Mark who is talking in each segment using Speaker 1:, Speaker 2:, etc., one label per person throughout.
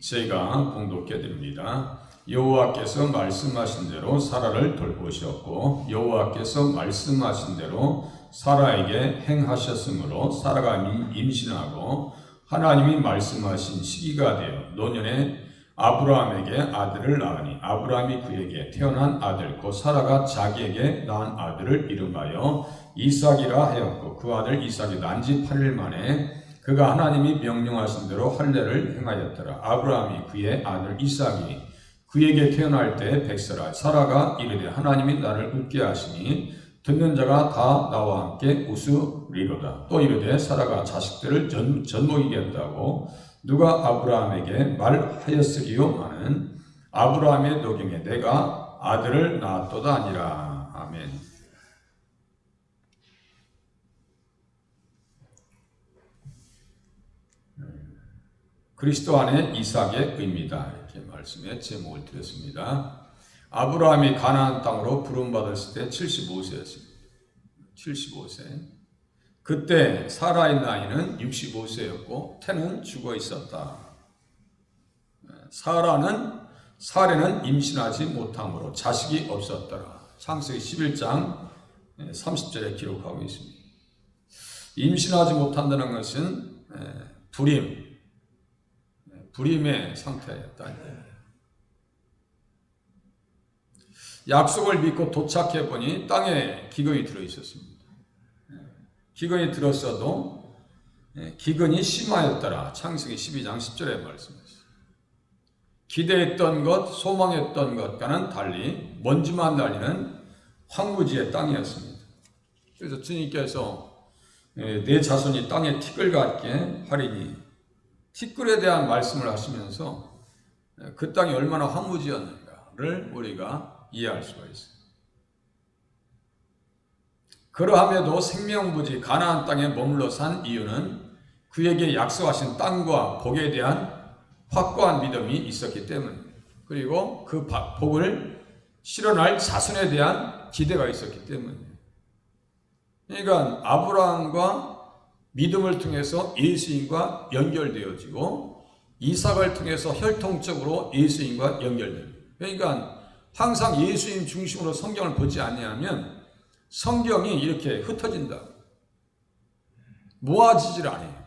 Speaker 1: 제가 봉독해 드립니다. 여호와께서 말씀하신 대로 사라를 돌보셨고 여호와께서 말씀하신 대로 사라에게 행하셨으므로 사라가 임신하고 하나님이 말씀하신 시기가 되어 노년에 아브라함에게 아들을 낳으니 아브라함이 그에게 태어난 아들 곧 사라가 자기에게 낳은 아들을 이름하여 이삭이라 하였고 그 아들 이삭이 난 지 8일 만에 그가 하나님이 명령하신 대로 할례를 행하였더라. 아브라함이 그의 아들 이삭이 그에게 태어날 때 백세라. 사라가 이르되 하나님이 나를 웃게 하시니 듣는 자가 다 나와 함께 웃으리로다. 또 이르되 사라가 자식들을 젖먹이겠다고 누가 아브라함에게 말하였으리요마는 아브라함의 노경에 내가 아들을 낳았도다 아니라. 아멘. 그리스도 안에 이삭의 의미다. 이렇게 말씀의 제목을 드렸습니다. 아브라함이 가나안 땅으로 부름받았을 때 75세였습니다. 75세. 그때 사라의 나이는 65세였고 태는 죽어 있었다. 사례는 임신하지 못함으로 자식이 없었더라. 창세기 11장 30절에 기록하고 있습니다. 임신하지 못한다는 것은 불임의 상태였다. 약속을 믿고 도착해 보니 땅에 기근이 들어 있었습니다. 기근이 들었어도 기근이 심하였더라. 창세기 12장 10절에 말씀했어요. 기대했던 것, 소망했던 것과는 달리 먼지만 날리는 황무지의 땅이었습니다. 그래서 주님께서 내 자손이 땅에 티끌 같게 하리니 티끌에 대한 말씀을 하시면서 그 땅이 얼마나 황무지였는가를 우리가 이해할 수가 있어요. 그러함에도 생명부지 가나안 땅에 머물러 산 이유는 그에게 약속하신 땅과 복에 대한 확고한 믿음이 있었기 때문입니다. 그리고 그 복을 실현할 자손에 대한 기대가 있었기 때문입니다. 그러니까 아브라함과 믿음을 통해서 예수님과 연결되어지고 이삭을 통해서 혈통적으로 예수님과 연결됩니다. 그러니까 항상 예수님 중심으로 성경을 보지 아니하면 성경이 이렇게 흩어진다. 모아지질 않아요.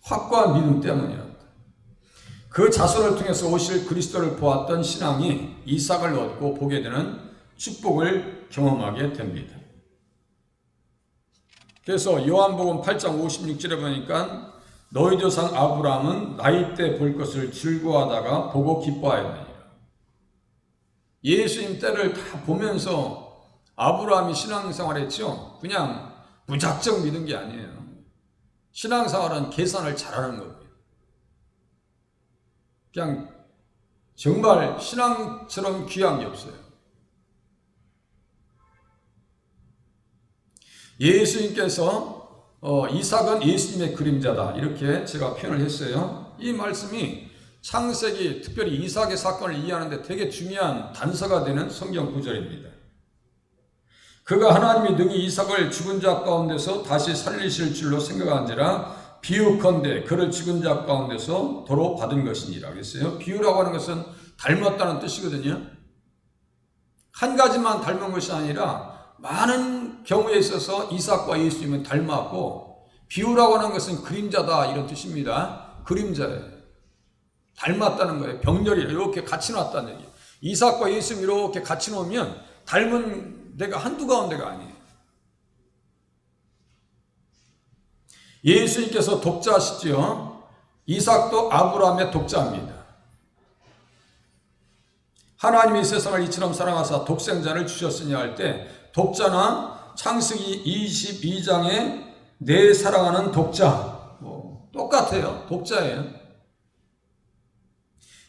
Speaker 1: 확고한 믿음 때문이었다. 그 자손을 통해서 오실 그리스도를 보았던 신앙이 이삭을 얻고 보게 되는 축복을 경험하게 됩니다. 그래서 요한복음 8장 56절에 보니까 너희 조상 아브라함은 나이 때 볼 것을 즐거워하다가 보고 기뻐하였느니라. 예수님 때를 다 보면서 아브라함이 신앙생활했죠. 그냥 무작정 믿은 게 아니에요. 신앙생활은 계산을 잘하는 겁니다. 그냥 정말 신앙처럼 귀한 게 없어요. 예수님께서 이삭은 예수님의 그림자다 이렇게 제가 표현을 했어요. 이 말씀이 창세기 특별히 이삭의 사건을 이해하는데 되게 중요한 단서가 되는 성경 구절입니다. 그가 하나님이 능히 이삭을 죽은 자 가운데서 다시 살리실 줄로 생각한지라 비유컨대 그를 죽은 자 가운데서 도로 받은 것이니라 그랬어요. 비유라고 하는 것은 닮았다는 뜻이거든요. 한 가지만 닮은 것이 아니라 많은 경우에 있어서 이삭과 예수님은 닮았고 비유라고 하는 것은 그림자다 이런 뜻입니다. 그림자예요. 닮았다는 거예요. 병렬이 이렇게 같이 놨다는 얘기예요. 이삭과 예수님 이렇게 같이 놓으면 닮은 데가 한두 가운데가 아니에요. 예수님께서 독자시죠. 이삭도 아브라함의 독자입니다. 하나님이 세상을 이처럼 사랑하사 독생자를 주셨으니 할 때 독자나 창세기 22장에 내 사랑하는 독자 똑같아요. 독자예요.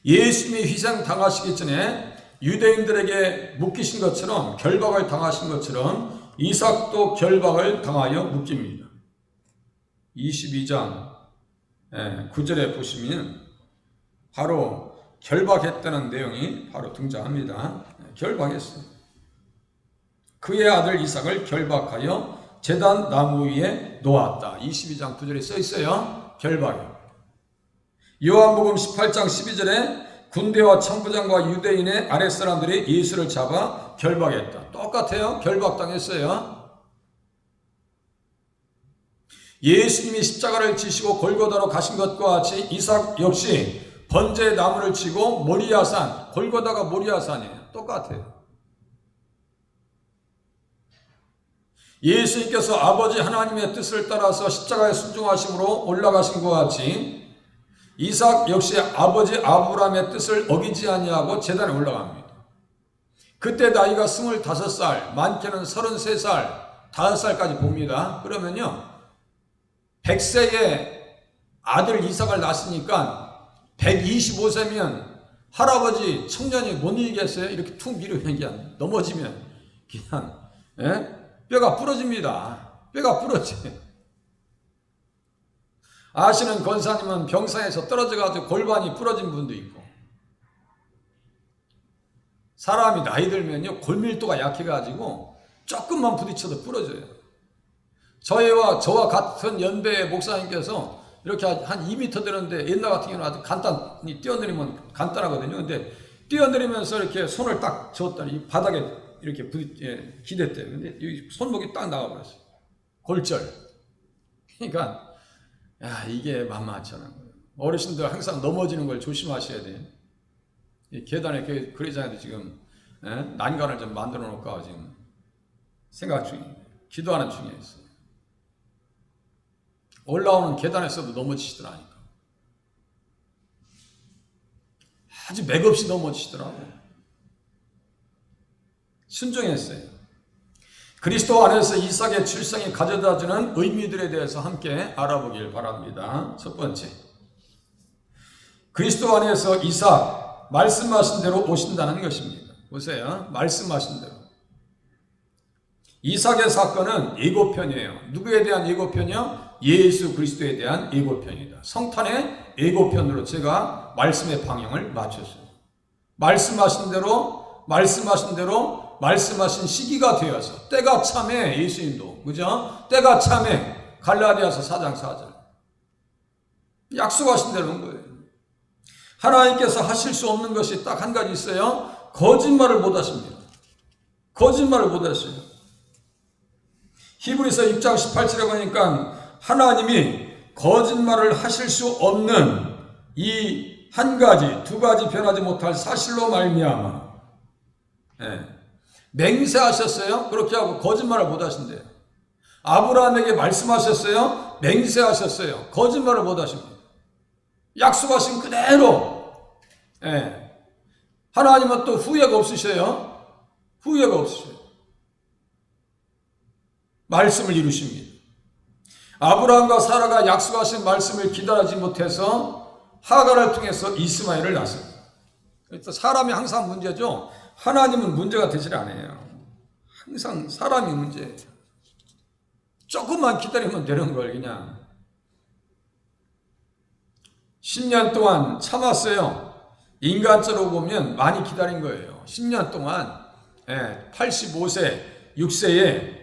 Speaker 1: 예수님이 희생 당하시기 전에 유대인들에게 묶이신 것처럼 결박을 당하신 것처럼 이삭도 결박을 당하여 묶입니다. 22장 9절에 보시면 바로 결박했다는 내용이 바로 등장합니다. 결박했어요. 그의 아들 이삭을 결박하여 제단 나무 위에 놓았다. 22장 9절에 써 있어요. 결박이요. 요한복음 18장 12절에 군대와 천부장과 유대인의 아랫사람들이 예수를 잡아 결박했다. 똑같아요. 결박당했어요. 예수님이 십자가를 지시고 골고다로 가신 것과 같이 이삭 역시 번제의 나무를 치고 모리아산, 골고다가 모리아산이에요. 똑같아요. 예수님께서 아버지 하나님의 뜻을 따라서 십자가에 순종하심으로 올라가신 것 같이 이삭 역시 아버지 아브라함의 뜻을 어기지 아니하고 제단에 올라갑니다. 그때 나이가 25살, 많게는 33살, 5살까지 봅니다. 그러면요 100세에 아들 이삭을 낳았으니까 125세면 할아버지 청년이 못 이기겠어요? 이렇게 툭 밀으면 그냥 넘어지면 그냥 뼈가 부러집니다. 뼈가 부러져. 아시는 권사님은 병상에서 떨어져가지고 골반이 부러진 분도 있고, 사람이 나이 들면요 골밀도가 약해가지고 조금만 부딪혀도 부러져요. 저와 같은 연배의 목사님께서 이렇게 한 2m 되는데 옛날 같은 경우는 아주 간단히 뛰어내리면 간단하거든요. 근데 뛰어내리면서 이렇게 손을 딱 줬더니 이 바닥에 이렇게 기댔대요. 근데 이 손목이 딱 나와버렸어요. 골절. 그러니까 이게 만만치 않은 거예요. 어르신들 항상 넘어지는 걸 조심하셔야 돼요. 이 계단에 그러잖아요. 지금 난간을 좀 만들어 놓을까 지금 생각 중이에요. 기도하는 중에 있어요. 올라오는 계단에서도 넘어지시더라니까. 아주 맥없이 넘어지시더라고요. 순종했어요. 그리스도 안에서 이삭의 출생이 가져다주는 의미들에 대해서 함께 알아보길 바랍니다. 첫 번째, 그리스도 안에서 이삭 말씀하신 대로 오신다는 것입니다. 보세요. 말씀하신 대로. 이삭의 사건은 예고편이에요. 누구에 대한 예고편이요? 예수 그리스도에 대한 예고편이다. 성탄의 예고편으로 제가 말씀의 방향을 맞췄어요. 말씀하신 대로 말씀하신 시기가 되어서 때가 참에 예수님도 그죠? 때가 참에 갈라디아서 4장 4절 약속하신 대로 온 거예요. 하나님께서 하실 수 없는 것이 딱 한 가지 있어요. 거짓말을 못 하십니다. 거짓말을 못 하셔요. 히브리서 6장 18절에 보니까 하나님이 거짓말을 하실 수 없는 이 한 가지, 두 가지 변하지 못할 사실로 말미암아 맹세하셨어요. 그렇게 하고 거짓말을 못 하신대요. 아브라함에게 말씀하셨어요. 맹세하셨어요. 거짓말을 못 하십니다. 약속하신 그대로. 하나님은 또 후회가 없으셔요. 후회가 없으셔요. 말씀을 이루십니다. 아브라함과 사라가 약속하신 말씀을 기다리지 못해서 하갈을 통해서 이스마엘을 낳습니다. 그래서 사람이 항상 문제죠. 하나님은 문제가 되질 않아요. 항상 사람이 문제예요. 조금만 기다리면 되는 걸 그냥 10년 동안 참았어요. 인간적으로 보면 많이 기다린 거예요. 10년 동안 85세, 6세에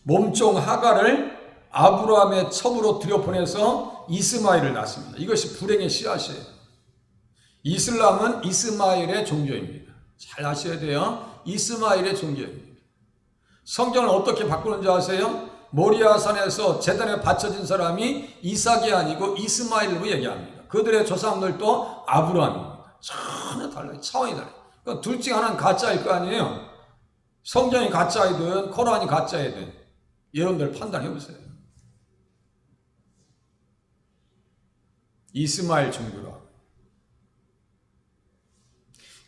Speaker 1: 몸종 하갈을 아브라함의 첩으로 들여보내서 이스마엘을 낳습니다. 이것이 불행의 씨앗이에요. 이슬람은 이스마엘의 종교입니다. 잘 아셔야 돼요. 이스마엘의 종교입니다. 성경을 어떻게 바꾸는지 아세요? 모리아산에서 제단에 바쳐진 사람이 이삭이 아니고 이스마엘로 얘기합니다. 그들의 조상들도 아브라함입니다. 전혀 달라요. 차원이 달라요. 그러니까 둘 중 하나는 가짜일 거 아니에요. 성경이 가짜이든 코란이 가짜이든 여러분들 판단해 보세요. 이스마엘 종교라.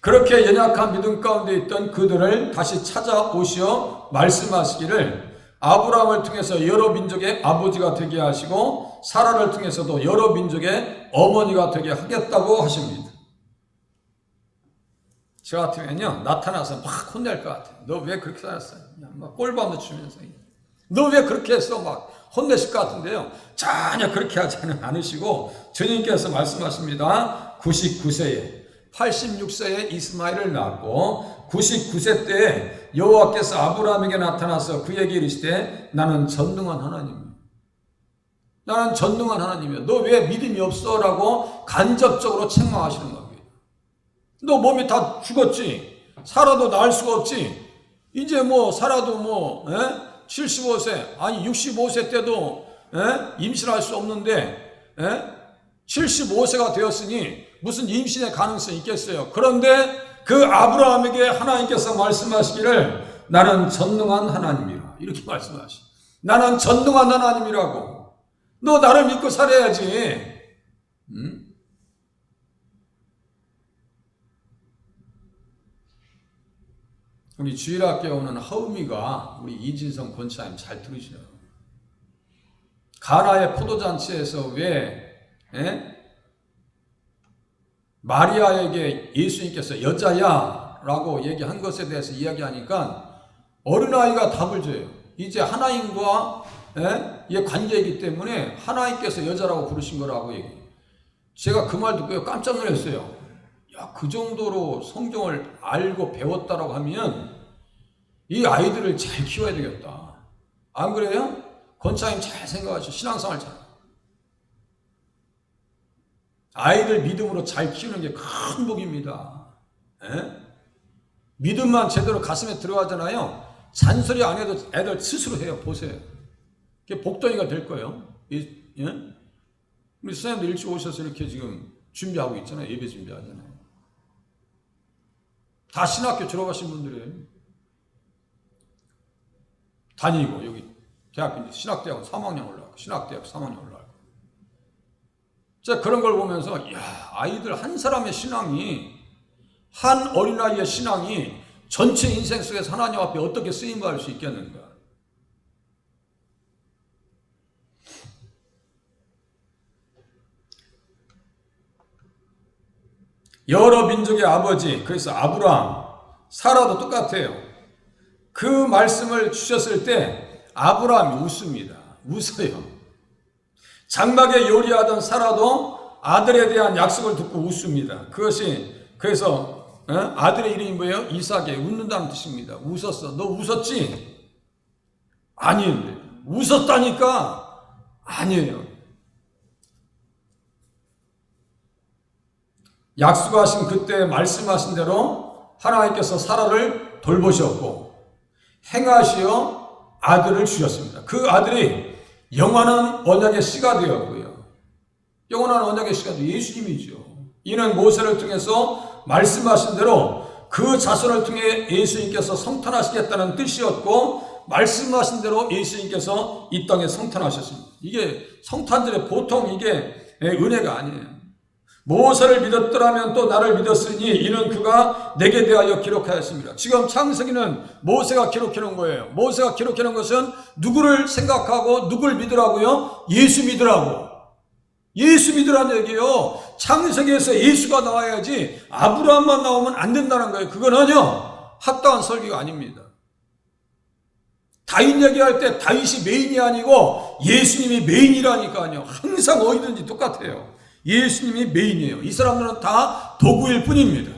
Speaker 1: 그렇게 연약한 믿음 가운데 있던 그들을 다시 찾아오시어 말씀하시기를 아브라함을 통해서 여러 민족의 아버지가 되게 하시고 사라를 통해서도 여러 민족의 어머니가 되게 하겠다고 하십니다. 저 같으면요 나타나서 막 혼낼 것 같아요. 너 왜 그렇게 살았어? 막 꼴밤도 주면서 너 왜 그렇게 했어? 막 혼내실 것 같은데요. 전혀 그렇게 하지 않으시고 주님께서 말씀하십니다. 99세에 86세에 이스마엘을 낳았고 99세 때에 여호와께서 아브라함에게 나타나서 그에게 이르시되 나는 전능한 하나님이야. 나는 전능한 하나님이야. 너 왜 믿음이 없어? 라고 간접적으로 책망하시는 거예요. 너 몸이 다 죽었지. 살아도 나을 수가 없지. 이제 뭐 살아도 75세 아니 65세 때도 임신할 수 없는데 75세가 되었으니 무슨 임신의 가능성이 있겠어요. 그런데 그 아브라함에게 하나님께서 말씀하시기를 나는 전능한 하나님이라 이렇게 말씀하시. 나는 전능한 하나님이라고. 너 나를 믿고 살아야지. 우리 주일학교에 오는 하우미가 우리 이진성 권사님 잘 들으시네요. 가나의 포도잔치에서 왜 마리아에게 예수님께서 여자야 라고 얘기한 것에 대해서 이야기하니까 어린아이가 답을 줘요. 이제 하나님과 의 관계이기 때문에 하나님께서 여자라고 부르신 거라고 얘기해요. 제가 그 말 듣고 깜짝 놀랐어요. 야, 그 정도로 성경을 알고 배웠다라고 하면 이 아이들을 잘 키워야 되겠다. 안 그래요? 권사님 잘 생각하시고 신앙생활 잘. 아이들 믿음으로 잘 키우는 게 큰 복입니다. 믿음만 제대로 가슴에 들어가잖아요. 잔소리 안 해도 애들 스스로 해요. 보세요. 그게 복덩이가 될 거예요. 우리 선생님도 일찍 오셔서 이렇게 지금 준비하고 있잖아요. 예배 준비하잖아요. 다 신학교 졸업하신 분들이에요. 다니고 여기 대학교 신학대학원 3학년 올라가고 신학대학 3학년 올라가고. 자, 그런 걸 보면서 야, 아이들 한 사람의 신앙이 한 어린아이의 신앙이 전체 인생 속에서 하나님 앞에 어떻게 쓰임받을 수 있겠는가. 여러 민족의 아버지, 그래서 아브라함, 사라도 똑같아요. 그 말씀을 주셨을 때 아브라함이 웃습니다. 웃어요. 장막에 요리하던 사라도 아들에 대한 약속을 듣고 웃습니다. 그것이 그래서 아들의 이름이 뭐예요? 이삭에 웃는다는 뜻입니다. 웃었어. 너 웃었지? 아니에요. 웃었다니까? 아니에요. 약속하신 그때 말씀하신 대로 하나님께서 사라를 돌보셨고 행하시어 아들을 주셨습니다. 그 아들이 영원한 언약의 씨가 되었고요. 영원한 언약의 씨가 되어 예수님이죠. 이는 모세를 통해서 말씀하신 대로 그 자손을 통해 예수님께서 성탄하시겠다는 뜻이었고 말씀하신 대로 예수님께서 이 땅에 성탄하셨습니다. 이게 성탄절에 보통 이게 은혜가 아니에요. 모세를 믿었더라면 또 나를 믿었으니 이는 그가 내게 대하여 기록하였습니다. 지금 창세기는 모세가 기록해 놓은 거예요. 모세가 기록해 놓은 것은 누구를 생각하고 누굴 믿으라고요? 예수 믿으라고. 예수 믿으라는 얘기예요. 창세기에서 예수가 나와야지 아브라함만 나오면 안 된다는 거예요. 그거는요 합당한 설교가 아닙니다. 다윗 얘기할 때 다윗이 메인이 아니고 예수님이 메인이라니까요. 항상 어디든지 똑같아요. 예수님이 메인이에요. 이 사람들은 다 도구일 뿐입니다.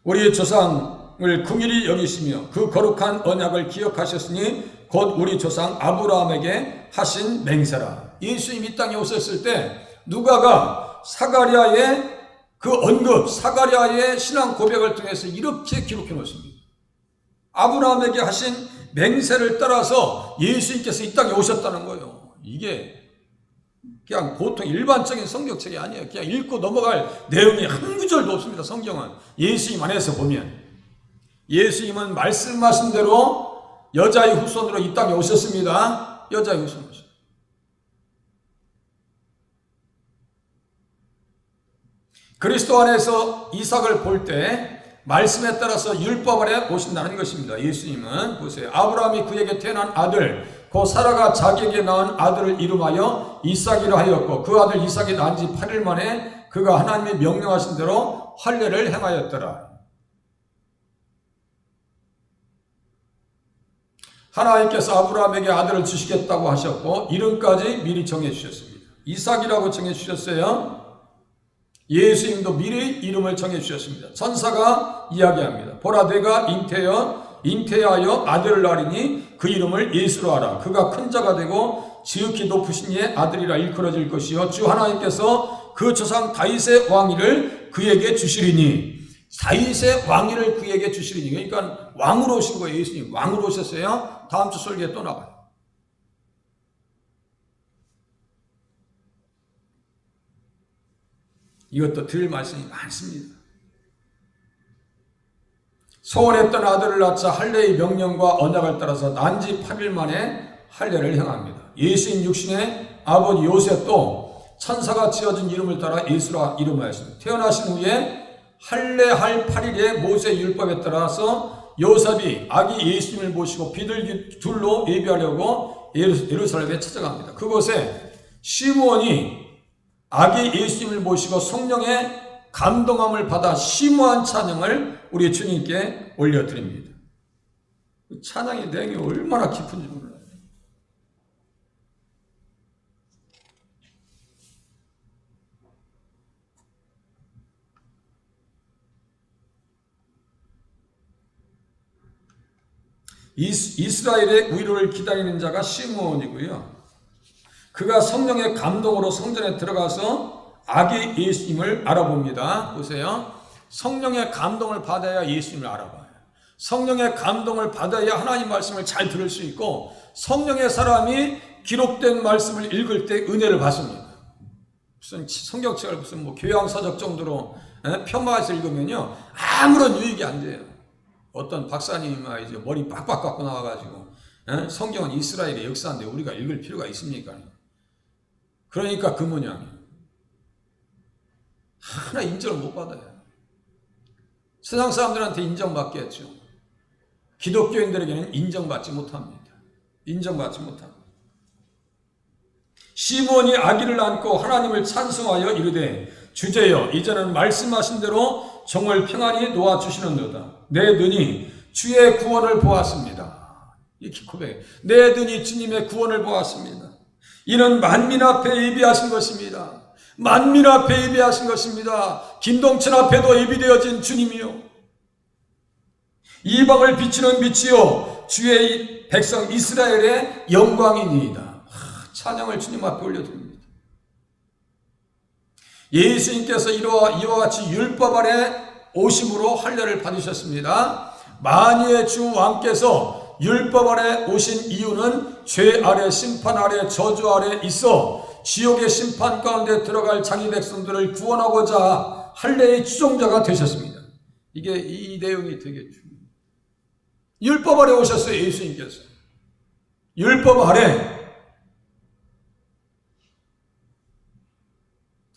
Speaker 1: 우리의 조상을 긍휼히 여기시며 그 거룩한 언약을 기억하셨으니 곧 우리 조상 아브라함에게 하신 맹세라. 예수님이 이 땅에 오셨을 때 누가가 사가랴의 그 언급, 사가랴의 신앙 고백을 통해서 이렇게 기록해 놓습니다. 아브라함에게 하신 맹세를 따라서 예수님께서 이 땅에 오셨다는 거예요. 이게 그냥 보통 일반적인 성경책이 아니에요. 그냥 읽고 넘어갈 내용이 한 구절도 없습니다. 성경은 예수님 안에서 보면 예수님은 말씀하신 대로 여자의 후손으로 이 땅에 오셨습니다. 여자의 후손으로. 그리스도 안에서 이삭을 볼 때 말씀에 따라서 율법 아래 오신다는 것입니다. 예수님은 보세요. 아브라함이 그에게 태어난 아들 곧 사라가 자기에게 낳은 아들을 이름하여 이삭이라 하였고 그 아들 이삭이 낳은 지 8일 만에 그가 하나님이 명령하신 대로 할례를 행하였더라. 하나님께서 아브라함에게 아들을 주시겠다고 하셨고 이름까지 미리 정해주셨습니다. 이삭이라고 정해주셨어요. 예수님도 미리 이름을 정해주셨습니다. 천사가 이야기합니다. 보라 내가 잉태하여 아들을 낳으리니 그 이름을 예수로 하라. 그가 큰 자가 되고 지극히 높으신 이의 아들이라 일컬어질 것이요 주 하나님께서 그 조상 다윗의 왕위를 그에게 주시리니. 다윗의 왕위를 그에게 주시리니. 그러니까 왕으로 오신 거예요. 예수님 왕으로 오셨어요. 다음 주 설교에 또 나와요. 이것도 드릴 말씀이 많습니다. 소원했던 아들을 낳자 할례의 명령과 언약을 따라서 난지 8일 만에 할례를 행합니다. 예수님 육신의 아버지 요셉도 천사가 지어준 이름을 따라 예수라 이름하였습니다. 태어나신 후에 할례할 8일에 모세 율법에 따라서 요셉이 아기 예수님을 모시고 비둘기 둘로 예비하려고 예루살렘에 찾아갑니다. 그곳에 시므온이 아기 예수님을 모시고 성령의 감동함을 받아 심오한 찬양을 우리 주님께 올려드립니다. 찬양의 내용이 얼마나 깊은지 몰라요. 이스라엘의 위로를 기다리는 자가 시므온이고요. 그가 성령의 감동으로 성전에 들어가서 아기 예수님을 알아봅니다. 보세요. 성령의 감동을 받아야 예수님을 알아봐요. 성령의 감동을 받아야 하나님 말씀을 잘 들을 수 있고 성령의 사람이 기록된 말씀을 읽을 때 은혜를 받습니다. 무슨 성경책을 무슨 교양서적 정도로 편마해서 읽으면요 아무런 유익이 안 돼요. 어떤 박사님이 이제 머리 빡빡 깎고 나와가지고 성경은 이스라엘의 역사인데 우리가 읽을 필요가 있습니까? 그러니까 그 모양이에요. 하나 인정을 못 받아요. 세상 사람들한테 인정받겠죠. 기독교인들에게는 인정받지 못합니다. 인정받지 못합니다. 시므온이 아기를 안고 하나님을 찬송하여 이르되 주제여 이제는 말씀하신 대로 정을 평안히 놓아주시는도다. 내 눈이 주의 구원을 보았습니다. 이렇게 고백해. 내 눈이 주님의 구원을 보았습니다. 이는 만민 앞에 예비하신 것입니다. 만민 앞에 예비하신 것입니다. 김동천 앞에도 예비되어진 주님이요. 이방을 비추는 빛이요 주의 백성 이스라엘의 영광이니이다. 찬양을 주님 앞에 올려드립니다. 예수님께서 이와 같이 율법 아래 오심으로 할례를 받으셨습니다. 만유의 주 왕께서 율법 아래 오신 이유는 죄 아래 심판 아래 저주 아래 있어 지옥의 심판 가운데 들어갈 자기 백성들을 구원하고자 할례의 추종자가 되셨습니다. 이게 이 내용이 되게 중요해요. 율법 아래 오셨어요. 예수님께서 율법 아래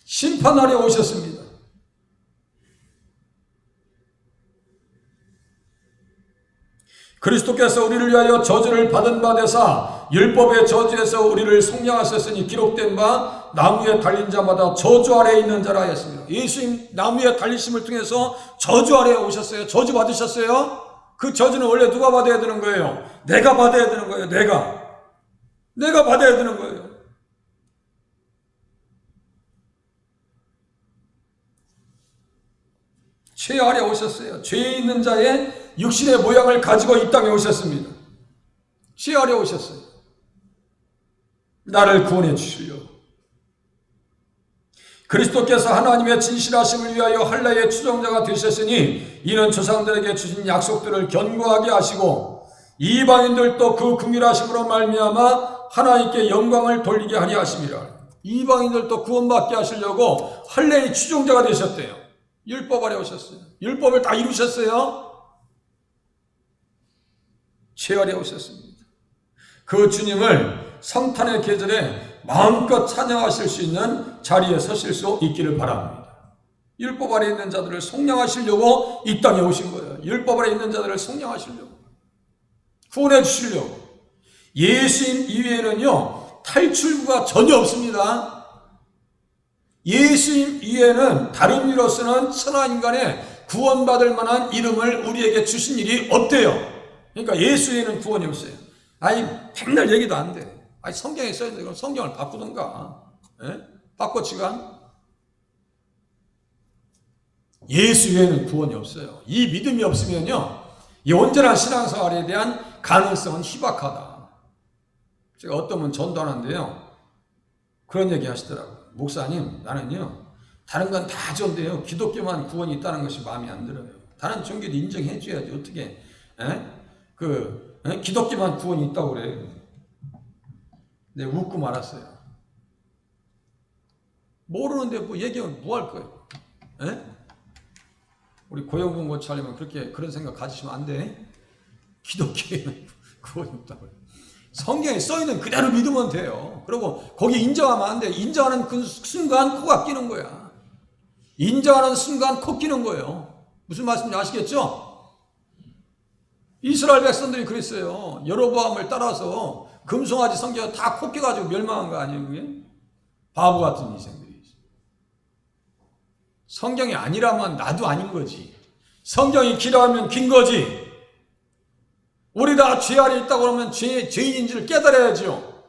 Speaker 1: 심판 아래 오셨습니다. 그리스도께서 우리를 위하여 저주를 받은 바 되사 율법의 저주에서 우리를 속량하셨으니 기록된 바 나무에 달린 자마다 저주 아래에 있는 자라 하였습니다. 예수님 나무에 달리심을 통해서 저주 아래에 오셨어요. 저주 받으셨어요. 그 저주는 원래 누가 받아야 되는 거예요? 내가 받아야 되는 거예요. 내가 받아야 되는 거예요. 죄 아래 오셨어요. 죄 있는 자의 육신의 모양을 가지고 이 땅에 오셨습니다. 죄 아래 오셨어요. 나를 구원해 주시려고. 그리스도께서 하나님의 진실하심을 위하여 할례의 추종자가 되셨으니 이는 조상들에게 주신 약속들을 견고하게 하시고 이방인들도 그 긍휼하심으로 말미암아 하나님께 영광을 돌리게 하려 하심이라. 이방인들도 구원받게 하시려고 할례의 추종자가 되셨대요. 율법 아래 오셨어요. 율법을 다 이루셨어요. 죄 아래 오셨습니다. 그 주님을 성탄의 계절에 마음껏 찬양하실 수 있는 자리에 서실 수 있기를 바랍니다. 율법 아래 있는 자들을 속량하시려고 이 땅에 오신 거예요. 율법 아래 있는 자들을 속량하시려고, 구원해 주시려고. 예수님 이외에는요 탈출구가 전혀 없습니다. 예수님 이외에는 다른 이로서는 천하 인간의 구원받을 만한 이름을 우리에게 주신 일이 없대요. 그러니까 예수 외에는 구원이 없어요. 아니 백날 얘기도 안 돼. 아니 성경에 써있는데 그럼 성경을 바꾸던가. 바꿔치가. 예수 외에는 구원이 없어요. 이 믿음이 없으면요, 이 온전한 신앙생활에 대한 가능성은 희박하다. 제가 어떤 분 전도하는데요, 그런 얘기 하시더라고요. 목사님, 나는요 다른 건 다 좋은데요, 기독교만 구원이 있다는 것이 마음에 안 들어요. 다른 종교도 인정해 줘야지. 어떻게 기독교만 구원이 있다고 그래요. 네, 웃고 말았어요. 모르는데 뭐 얘기하면 뭐 할 거예요? 우리 고영분 고치려면 그런 생각 가지시면 안 돼. 기독교에는 구원이 없다고. 성경에 써있는 그대로 믿으면 돼요. 그리고 거기 인정하면 안 돼. 인정하는 그 순간 코가 끼는 거야. 인정하는 순간 코 끼는 거예요. 무슨 말씀인지 아시겠죠? 이스라엘 백성들이 그랬어요. 여로보암을 따라서 금송아지 성ge가 다 코 끼가지고 멸망한 거 아니에요, 그게? 바보 같은 인생들이. 성경이 아니라면 나도 아닌 거지. 성경이 길어하면 긴 거지. 우리 다 죄 아래 있다고 그러면 죄인인지를 깨달아야죠.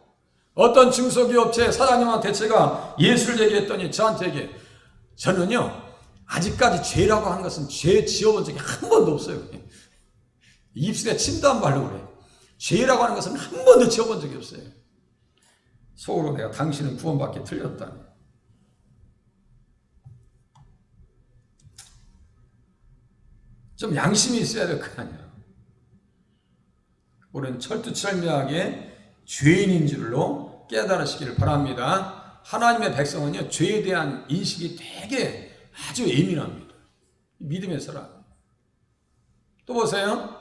Speaker 1: 어떤 중소기업체 사장님한테 제가 예수를 얘기했더니 저한테 얘기해. 저는요, 아직까지 죄라고 하는 것은 죄 지어본 적이 한 번도 없어요. 입술에 침도 안 바르고 그래. 죄라고 하는 것은 한 번도 지어본 적이 없어요. 속으로 내가 당신은 구원받기 틀렸다니. 좀 양심이 있어야 될 거 아니야. 우리는 철두철미하게 죄인인 줄로 깨달으시기를 바랍니다. 하나님의 백성은요, 죄에 대한 인식이 되게 아주 예민합니다. 믿음의 사람. 또 보세요.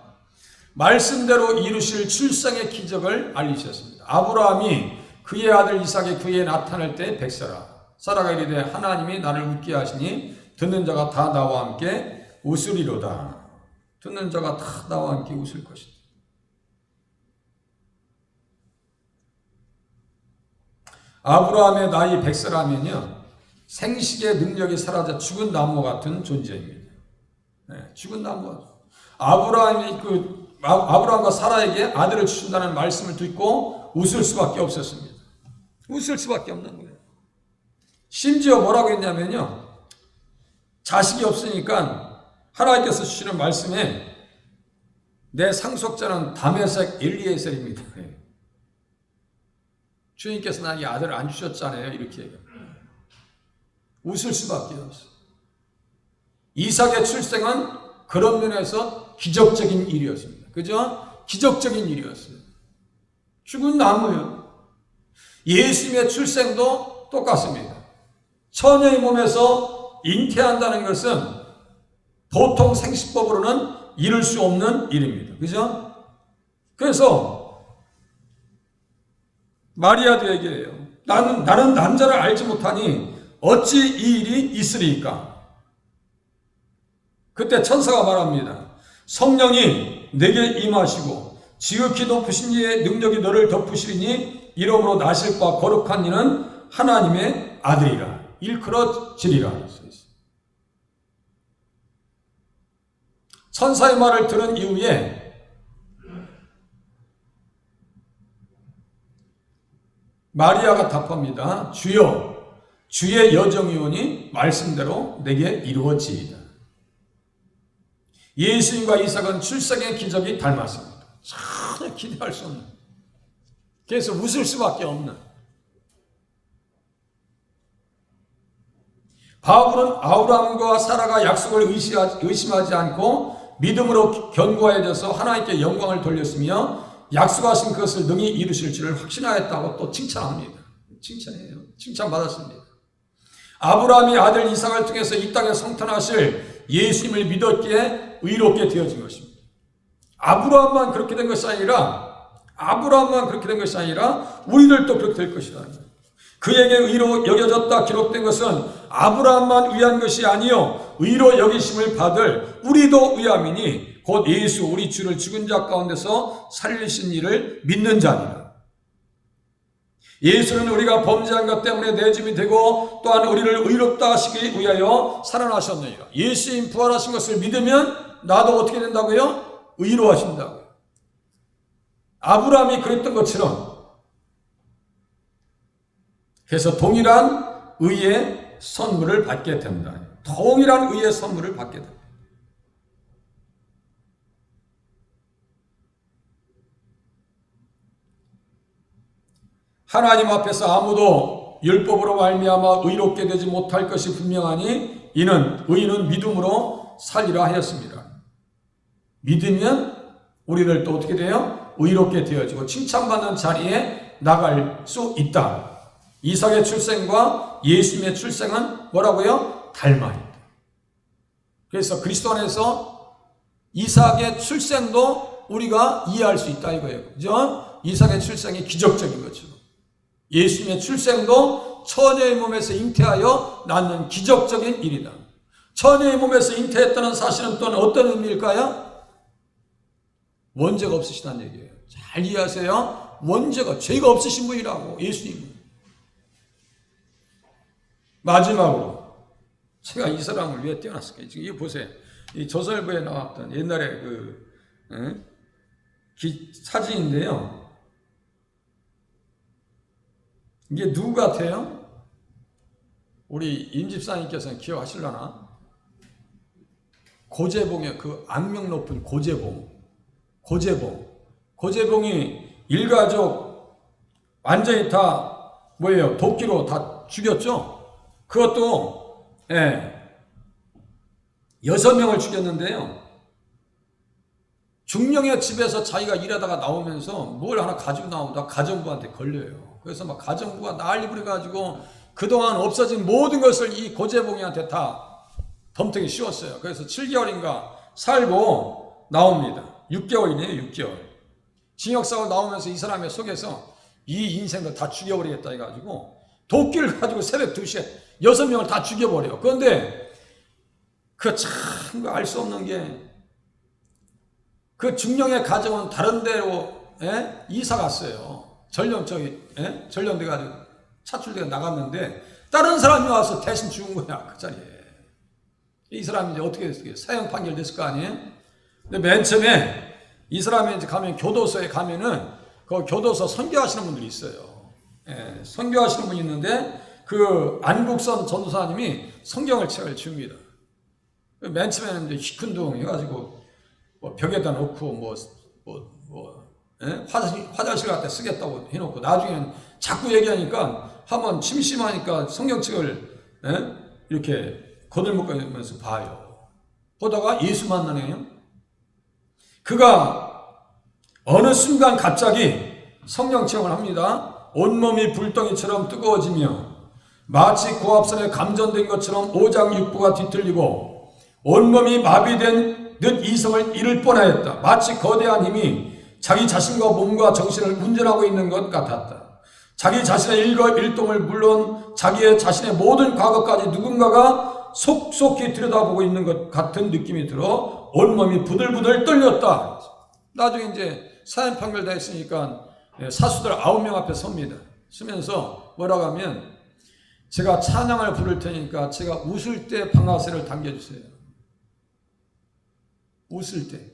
Speaker 1: 말씀대로 이루실 출생의 기적을 알리셨습니다. 아브라함이 그의 아들 이삭이 그에게 나타날 때 백사라. 사라가 이르되 하나님이 나를 웃게 하시니 듣는 자가 다 나와 함께 웃으리로다. 듣는 자가 다 나와 함께 웃을 것이다. 아브라함의 나이 100세라면요, 생식의 능력이 사라져 죽은 나무 같은 존재입니다. 죽은 나무. 아브라함과 사라에게 아들을 주신다는 말씀을 듣고 웃을 수밖에 없었습니다. 웃을 수밖에 없는 거예요. 심지어 뭐라고 했냐면요, 자식이 없으니까 하나님께서 주시는 말씀에 내 상속자는 다메섹 엘리에셀입니다. 주님께서 나에게 아들을 안 주셨잖아요. 이렇게 얘기합니다. 웃을 수밖에 없어요. 이삭의 출생은 그런 면에서 기적적인 일이었습니다. 그죠? 기적적인 일이었어요. 죽은 나무요. 예수님의 출생도 똑같습니다. 처녀의 몸에서 잉태한다는 것은 보통 생식법으로는 이룰 수 없는 일입니다. 그죠? 그래서 마리아도 얘기해요. 나는 남자를 알지 못하니 어찌 이 일이 있으리까? 그때 천사가 말합니다. 성령이 내게 임하시고 지극히 높으신 이의 능력이 너를 덮으시리니 이러므로 나실 바 거룩한 이는 하나님의 아들이라 일컬어지리라. 천사의 말을 들은 이후에 마리아가 답합니다. 주여, 주의 여정이오니 말씀대로 내게 이루어지이다. 예수님과 이삭은 출생의 기적이 닮았습니다. 전혀 기대할 수 없는, 그래서 웃을 수밖에 없는. 바울은 아브라함과 사라가 약속을 의심하지 않고 믿음으로 견고해져서 하나님께 영광을 돌렸으며 약속하신 그것을 능히 이루실 줄을 확신하였다고 또 칭찬합니다. 칭찬해요. 칭찬받았습니다. 아브라함이 아들 이삭을 통해서 이 땅에 성탄하실 예수님을 믿었기에 의롭게 되어진 것입니다. 아브라함만 그렇게 된 것이 아니라 우리들도 그렇게 될 것이다. 그에게 의로 여겨졌다 기록된 것은 아브라함만 위한 것이 아니요 의로 여기심을 받을 우리도 위함이니 곧 예수 우리 주를 죽은 자 가운데서 살리신 이를 믿는 자니라. 예수는 우리가 범죄한 것 때문에 내줌이 되고 또한 우리를 의롭다 하시기 위하여 살아나셨느니라. 예수님 부활하신 것을 믿으면 나도 어떻게 된다고요? 의로하신다고요. 아브라함이 그랬던 것처럼 그래서 동일한 의의 선물을 받게 됩니다. 동일한 의의 선물을 받게 됩니다. 하나님 앞에서 아무도 율법으로 말미암아 의롭게 되지 못할 것이 분명하니 이는 의인은 믿음으로 살리라 하였습니다. 믿으면 우리를 또 어떻게 돼요? 의롭게 되어지고 칭찬받는 자리에 나갈 수 있다. 이삭의 출생과 예수님의 출생은 뭐라고요? 닮아있다. 그래서 그리스도 안에서 이삭의 출생도 우리가 이해할 수 있다 이거예요. 그죠? 이삭의 출생이 기적적인 거죠. 예수님의 출생도 처녀의 몸에서 잉태하여 낳는 기적적인 일이다. 처녀의 몸에서 잉태했다는 사실은 또는 어떤 의미일까요? 원죄가 없으시다는 얘기예요. 잘 이해하세요. 원죄가 죄가 없으신 분이라고 예수님은. 마지막으로 제가 이 사람을 왜 떼어놨을까요? 지금 이거 보세요. 이 조선일보에 나왔던 옛날에 사진인데요. 이게 누구 같아요? 우리 임집사님께서는 기억하실려나? 고재봉의 그 악명 높은 고재봉이 일가족 완전히 다 뭐예요? 도끼로 다 죽였죠? 그것도 6명을 죽였는데요. 중령의 집에서 자기가 일하다가 나오면서 뭘 하나 가지고 나오다 가정부한테 걸려요. 그래서 막 가정부가 난리 부려가지고 그동안 없어진 모든 것을 이 고재봉이한테 다 덤탱이 씌웠어요. 그래서 7개월인가 살고 나옵니다. 6개월이네요. 6개월. 징역사고 나오면서 이 사람의 속에서 이 인생을 다 죽여버리겠다 해가지고 도끼를 가지고 새벽 2시에 6명을 다 죽여버려요. 그런데 그 참 알 수 없는 게 그 중령의 가정은 다른 데로 이사 갔어요. 전령돼 가지고 차출돼가 나갔는데 다른 사람이 와서 대신 죽은 거야. 그 자리에. 이 사람이 이제 어떻게 됐어요? 사형 판결 됐을 거 아니에요? 근데 맨 처음에 이 사람이 이제 가면 교도소에 가면은 그 교도소 선교하시는 분들이 있어요. 선교하시는 분이 있는데 그 안국선 전도사님이 성경을 책을 줍니다. 맨 처음에는 이제 시큰둥 해가지고 뭐 벽에다 놓고 화장실 갖다 쓰겠다고 해놓고 나중에는 자꾸 얘기하니까 한번 심심하니까 성경책을 이렇게 거들먹거리면서 봐요. 보다가 예수 만나네요. 그가 어느 순간 갑자기 성령 체험을 합니다. 온몸이 불덩이처럼 뜨거워지며 마치 고압선에 감전된 것처럼 오장육부가 뒤틀리고 온몸이 마비된 듯 이성을 잃을 뻔하였다. 마치 거대한 힘이 자기 자신과 몸과 정신을 운전하고 있는 것 같았다. 자기 자신의 일거일동을 물론 자기의 자신의 모든 과거까지 누군가가 속속히 들여다보고 있는 것 같은 느낌이 들어 온몸이 부들부들 떨렸다. 나중에 이제 사형 판결 다 했으니까 사수들 9명 앞에 섭니다. 서면서 뭐라고 하면 제가 찬양을 부를 테니까 제가 웃을 때 방아쇠를 당겨주세요. 웃을 때.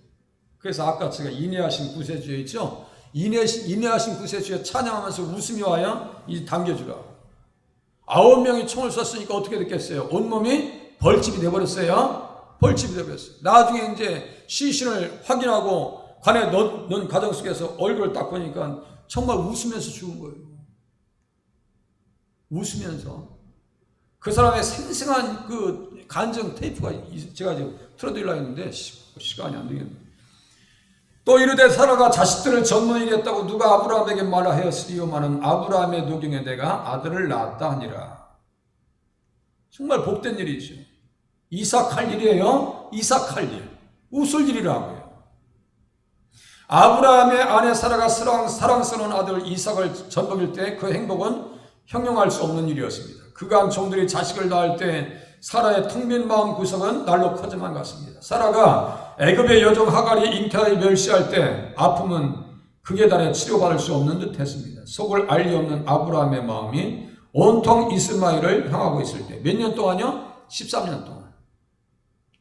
Speaker 1: 그래서 아까 제가 인내하신 구세주에 있죠? 인내하신 구세주에 찬양하면서 웃음이 와야 이 당겨주라. 9명이 총을 쐈으니까 어떻게 됐겠어요? 온몸이 벌집이 돼버렸어요. 벌집이 돼버렸어요. 나중에 이제 시신을 확인하고 관에 넣은 가정 속에서 얼굴을 딱 보니까 정말 웃으면서 죽은 거예요. 웃으면서. 그 사람의 생생한 그 간증 테이프가 제가 지금 틀어드리려고 했는데 시간이 안 되겠네. 또 이르되 사라가 자식들을 전무이겠다고 누가 아브라함에게 말하였으리요마는 아브라함의 노경에 내가 아들을 낳았다 하니라. 정말 복된 일이죠. 이삭할 일이에요. 이삭할 일. 웃을 일이라고요. 아브라함의 아내 사라가 사랑스러운 아들 이삭을 전먹일 때 그 행복은 형용할 수 없는 일이었습니다. 그간 종들이 자식을 낳을 때 사라의 텅 빈 마음 구석은 날로 커져만 갔습니다. 사라가 애굽의 여종 하갈이 잉태하여 멸시할 때 아픔은 극에 달해 치료받을 수 없는 듯 했습니다. 속을 알 리 없는 아브라함의 마음이 온통 이스마엘을 향하고 있을 때 몇 년 동안요? 13년 동안.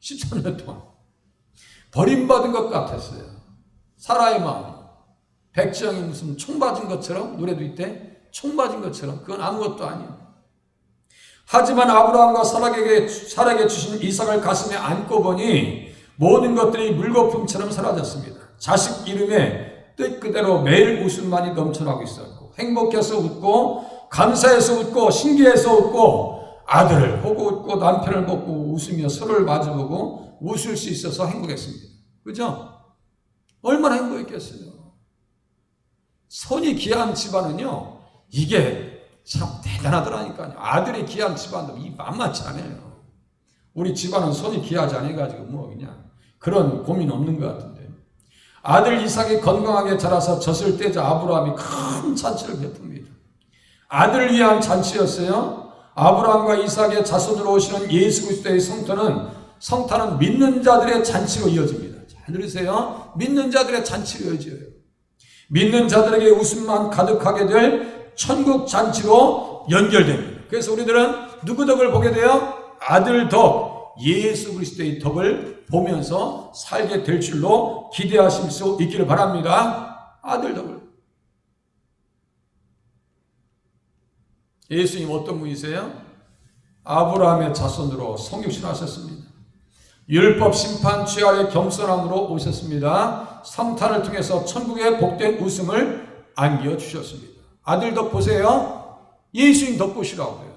Speaker 1: 13년 동안. 버림받은 것 같았어요. 사라의 마음. 백정이 무슨 총 맞은 것처럼, 노래도 있대. 총 맞은 것처럼. 그건 아무것도 아니에요. 하지만 아브라함과 사라에게 주신 이삭을 가슴에 안고 보니 모든 것들이 물거품처럼 사라졌습니다. 자식 이름에 뜻 그대로 매일 웃음만이 넘쳐나고 있었고, 행복해서 웃고, 감사해서 웃고, 신기해서 웃고, 아들을 보고 웃고, 남편을 보고 웃으며 서로를 마주보고 웃을 수 있어서 행복했습니다. 그죠? 얼마나 행복했겠어요. 손이 귀한 집안은요, 이게 참 대단하더라니까요. 아들이 귀한 집안도 이 만만치 않아요. 우리 집안은 손이 귀하지 않아가지고 뭐 그냥 그런 고민 없는 것 같은데. 아들 이삭이 건강하게 자라서 젖을 떼자 아브라함이 큰 잔치를 베풉니다. 아들을 위한 잔치였어요. 아브라함과 이삭의 자손으로 오시는 예수 그리스도의 성탄은 믿는 자들의 잔치로 이어집니다. 잘 들으세요. 믿는 자들의 잔치로 이어져요. 믿는 자들에게 웃음만 가득하게 될 천국 잔치로 연결됩니다. 그래서 우리들은 누구 덕을 보게 돼요? 아들 덕, 예수 그리스도의 덕을 보면서 살게 될 줄로 기대하실 수 있기를 바랍니다. 아들 덕을. 예수님 어떤 분이세요? 아브라함의 자손으로 성육신하셨습니다. 율법 심판 죄 아래 겸손함으로 오셨습니다. 성탄을 통해서 천국의 복된 웃음을 안겨주셨습니다. 아들 덕 보세요. 예수님 덕 보시라고요.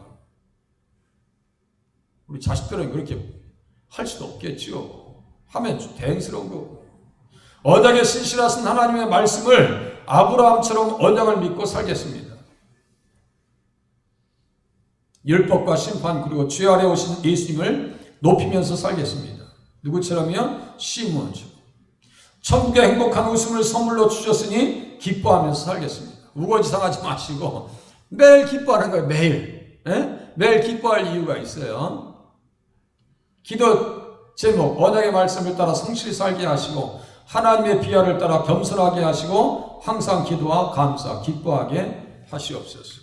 Speaker 1: 우리 자식들은 그렇게 할 수도 없겠죠. 하면 대행스러운 거고. 언약에 신실하신 하나님의 말씀을 아브라함처럼 언약을 믿고 살겠습니다. 율법과 심판 그리고 죄 아래 오신 예수님을 높이면서 살겠습니다. 누구처럼요? 시므온처럼. 천국의 행복한 웃음을 선물로 주셨으니 기뻐하면서 살겠습니다. 우거지상하지 마시고 매일 기뻐하는 거예요. 매일. 매일 기뻐할 이유가 있어요. 기도 제목 언약의 말씀을 따라 성실히 살게 하시고 하나님의 비하를 따라 겸손하게 하시고 항상 기도와 감사 기뻐하게 하시옵소서.